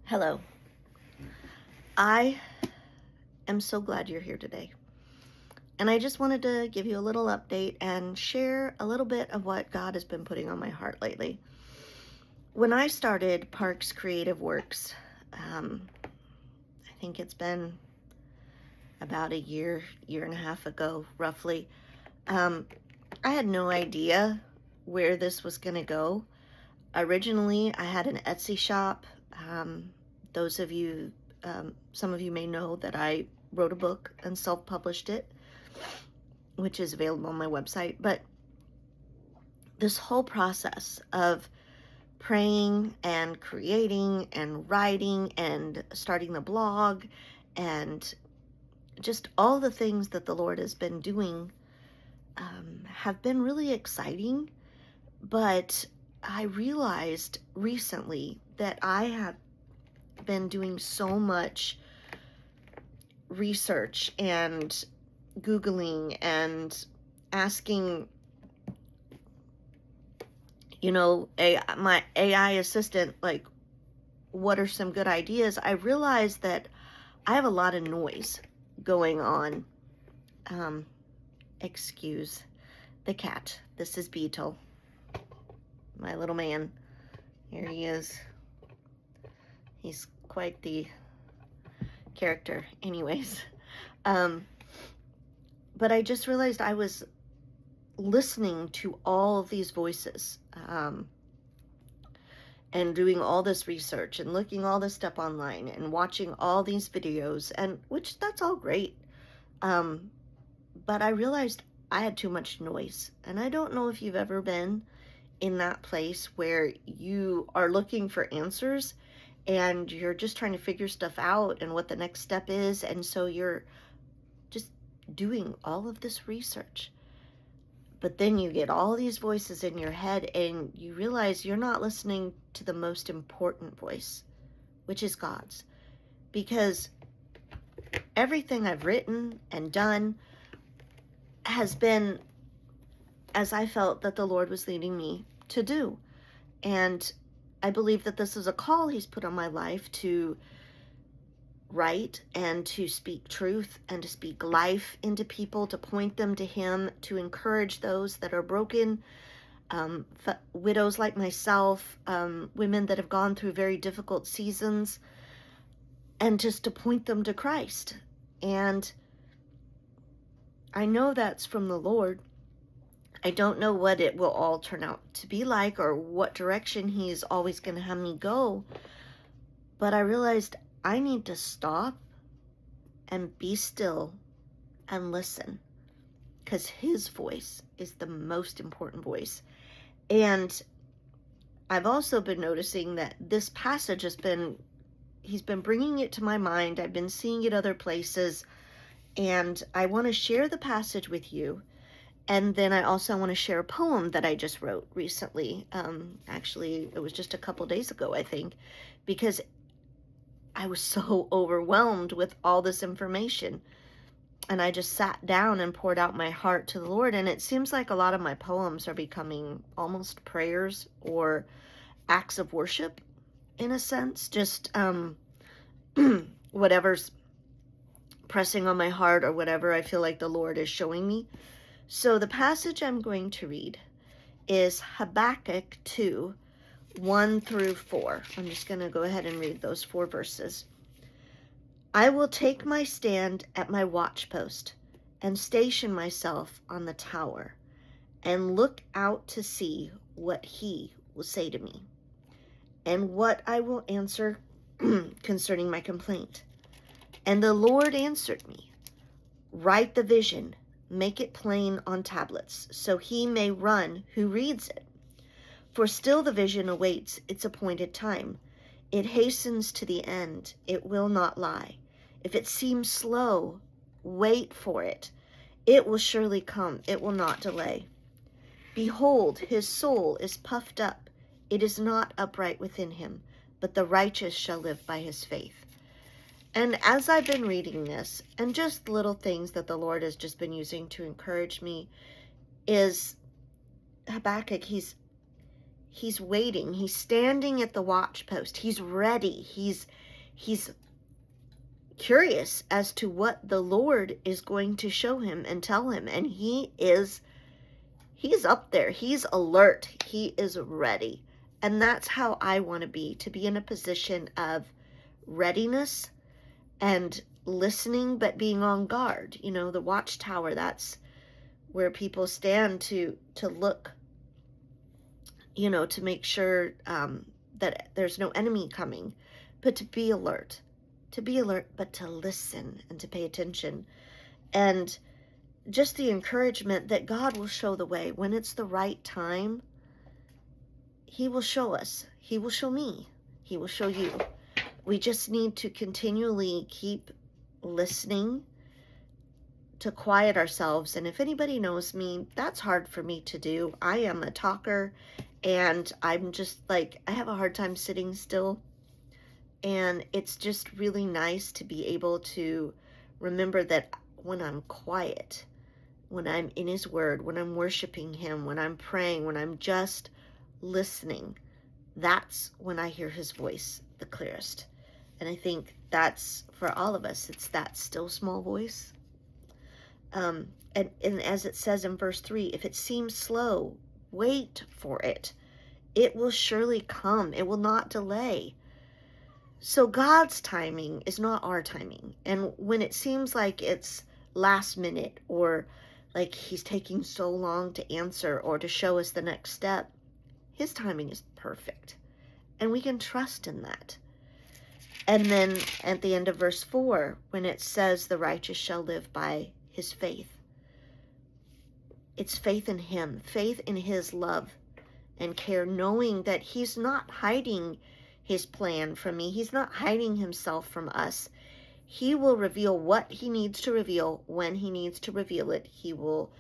Hello. I am so glad you're here today. And I just wanted to give you a little update and share a little bit of what God has been putting on my heart lately. When I started Parks Creative Works, I think it's been about a year and a half ago, roughly. I had no idea where this was going to go. Originally, I had an Etsy shop. Those of you, some of you may know that I wrote a book and self-published it, which is available on my website. But this whole process of praying and creating and writing and starting the blog and just all the things that the Lord has been doing have been really exciting. But I realized recently that I have been doing so much research and Googling and asking, my AI assistant, like, what are some good ideas? I realized that I have a lot of noise going on. Excuse the cat. This is Beetle, my little man. Here he is. He's quite the character. Anyways, but I just realized I was listening to all of these voices and doing all this research and looking all this stuff online and watching all these videos, and which that's all great. But I realized I had too much noise, and I don't know if you've ever been in that place where you are looking for answers and you're just trying to figure stuff out and what the next step is, and so you're just doing all of this research. But then you get all these voices in your head and you realize you're not listening to the most important voice, which is God's. Because everything I've written and done has been as I felt that the Lord was leading me to do. And I believe that this is a call He's put on my life to write and to speak truth and to speak life into people, to point them to Him, to encourage those that are broken, widows like myself, women that have gone through very difficult seasons, and just to point them to Christ. And I know that's from the Lord. I don't know what it will all turn out to be like or what direction He's always going to have me go. But I realized I need to stop and be still and listen, because His voice is the most important voice. And I've also been noticing that this passage He's been bringing it to my mind. I've been seeing it other places, and I want to share the passage with you. And then I also want to share a poem that I just wrote recently. Actually, it was just a couple days ago, I think, because I was so overwhelmed with all this information. And I just sat down and poured out my heart to the Lord. And it seems like a lot of my poems are becoming almost prayers or acts of worship, in a sense. Just whatever's pressing on my heart or whatever I feel like the Lord is showing me. So the passage I'm going to read is Habakkuk 2, 1 through 4. I'm just going to go ahead and read those 4 verses. I will take my stand at my watchpost and station myself on the tower and look out to see what He will say to me and what I will answer concerning my complaint. And the Lord answered me, write the vision, make it plain on tablets, so he may run who reads it. For still the vision awaits its appointed time. It hastens to the end. It will not lie. If it seems slow, wait for it. It will surely come. It will not delay. Behold, his soul is puffed up. It is not upright within him, but the righteous shall live by his faith. And as I've been reading this, and just little things that the Lord has just been using to encourage me, is Habakkuk, He's waiting. He's standing at the watch post. He's ready. He's curious as to what the Lord is going to show him and tell him. And he's up there. He's alert. He is ready. And that's how I want to be in a position of readiness and listening, but being on guard. You know, the watchtower, that's where people stand to look, you know, to make sure that there's no enemy coming, but to be alert, but to listen and to pay attention. And just the encouragement that God will show the way when it's the right time. He will show us. He will show me. He will show you. We just need to continually keep listening, to quiet ourselves. And if anybody knows me, that's hard for me to do. I am a talker, and I'm just like, I have a hard time sitting still. And it's just really nice to be able to remember that when I'm quiet, when I'm in his word, when I'm worshiping him, when I'm praying, when I'm just listening, that's when I hear his voice the clearest. And I think that's for all of us. It's that still small voice. And as it says in verse 3, if it seems slow, wait for it. It will surely come. It will not delay. So God's timing is not our timing. And when it seems like it's last minute, or like he's taking so long to answer or to show us the next step, his timing is perfect. And we can trust in that. And then at the end of verse 4, when it says the righteous shall live by his faith, it's faith in him, faith in his love and care, knowing that he's not hiding his plan from me. He's not hiding himself from us. He will reveal what he needs to reveal when he needs to reveal it. He will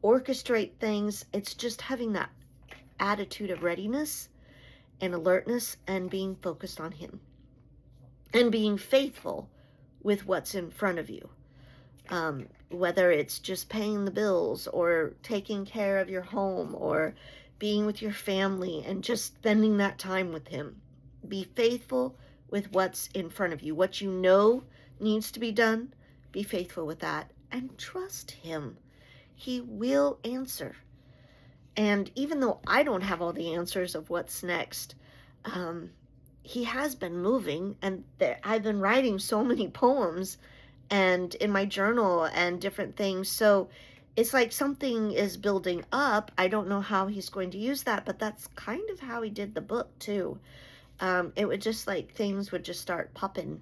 orchestrate things. It's just having that attitude of readiness and alertness and being focused on him and being faithful with what's in front of you. Whether it's just paying the bills or taking care of your home or being with your family and just spending that time with him. Be faithful with what's in front of you. What you know needs to be done, be faithful with that and trust him. He will answer. And even though I don't have all the answers of what's next, he has been moving, and I've been writing so many poems and in my journal and different things. So it's like something is building up. I don't know how he's going to use that, but that's kind of how he did the book too. It would just like things would just start popping.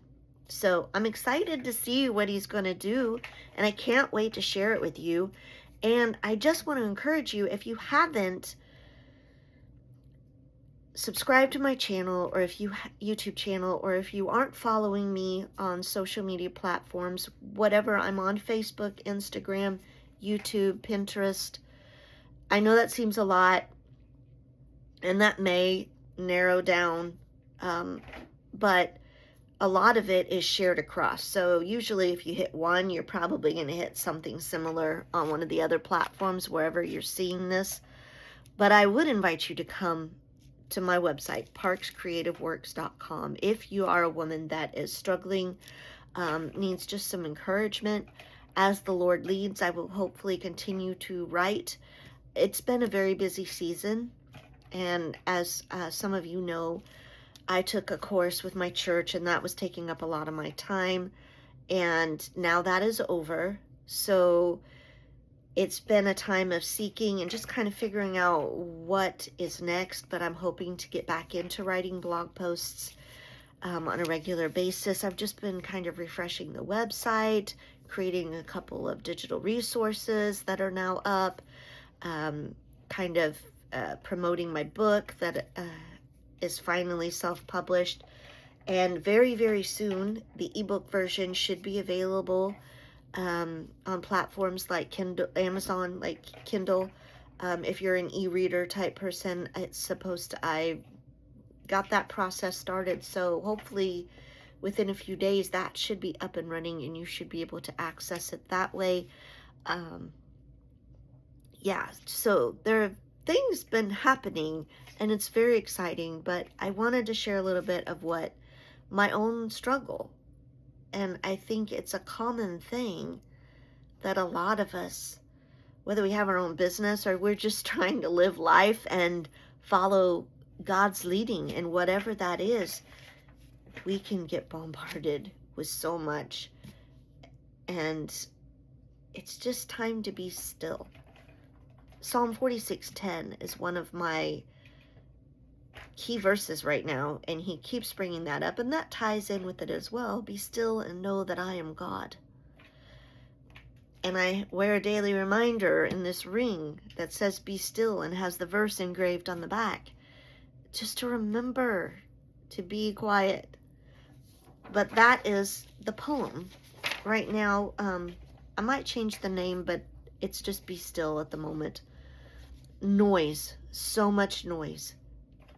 So I'm excited to see what he's going to do, and I can't wait to share it with you. And I just want to encourage you, if you haven't subscribed to my channel, or if you YouTube channel, or if you aren't following me on social media platforms, whatever, I'm on Facebook, Instagram, YouTube, Pinterest. I know that seems a lot, and that may narrow down, but a lot of it is shared across. So usually if you hit one, you're probably going to hit something similar on one of the other platforms, wherever you're seeing this. But I would invite you to come to my website, parkscreativeworks.com. If you are a woman that is struggling, needs just some encouragement, as the Lord leads, I will hopefully continue to write. It's been a very busy season, and as some of you know, I took a course with my church, and that was taking up a lot of my time, and now that is over. So it's been a time of seeking and just kind of figuring out what is next, but I'm hoping to get back into writing blog posts on a regular basis. I've just been kind of refreshing the website, creating a couple of digital resources that are now up, kind of promoting my book that is finally self-published, and very, very soon the ebook version should be available on platforms like Kindle, Amazon, like Kindle. If you're an e-reader type person, I got that process started, so hopefully within a few days that should be up and running, and you should be able to access it that way. Yeah, so there things been happening, and it's very exciting, but I wanted to share a little bit of what my own struggle. And I think it's a common thing that a lot of us, whether we have our own business or we're just trying to live life and follow God's leading in whatever that is, we can get bombarded with so much. And it's just time to be still. Psalm 46:10 is one of my key verses right now, and he keeps bringing that up, and that ties in with it as well. Be still and know that I am God. And I wear a daily reminder in this ring that says be still and has the verse engraved on the back, just to remember to be quiet. But that is the poem right now. I might change the name, but it's just be still at the moment. Noise, so much noise.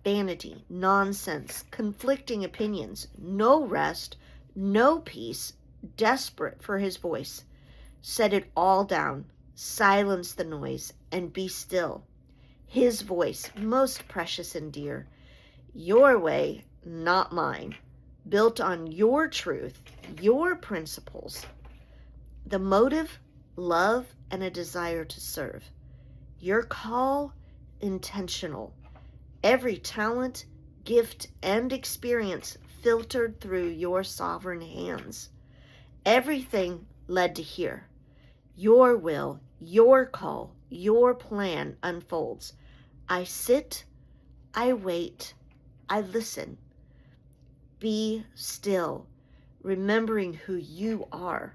Vanity, nonsense, conflicting opinions, no rest, no peace, desperate for his voice. Set it all down, silence the noise, and be still. His voice, most precious and dear. Your way, not mine, built on your truth, your principles. The motive, love, and a desire to serve. Your call, intentional. Every talent, gift, and experience filtered through your sovereign hands. Everything led to here. Your will, your call, your plan unfolds. I sit, I wait, I listen. Be still, remembering who you are.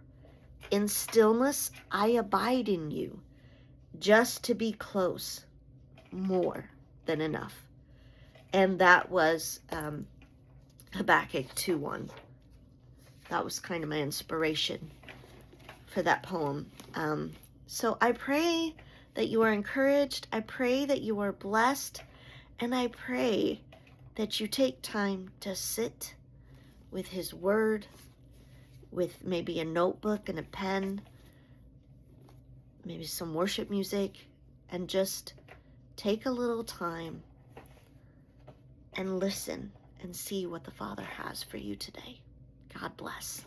In stillness, I abide in you, just to be close, more than enough. And that was Habakkuk 2:1. That was kind of my inspiration for that poem. So I pray that you are encouraged. I pray that you are blessed. And I pray that you take time to sit with his word, with maybe a notebook and a pen, maybe some worship music, and just take a little time and listen and see what the Father has for you today. God bless.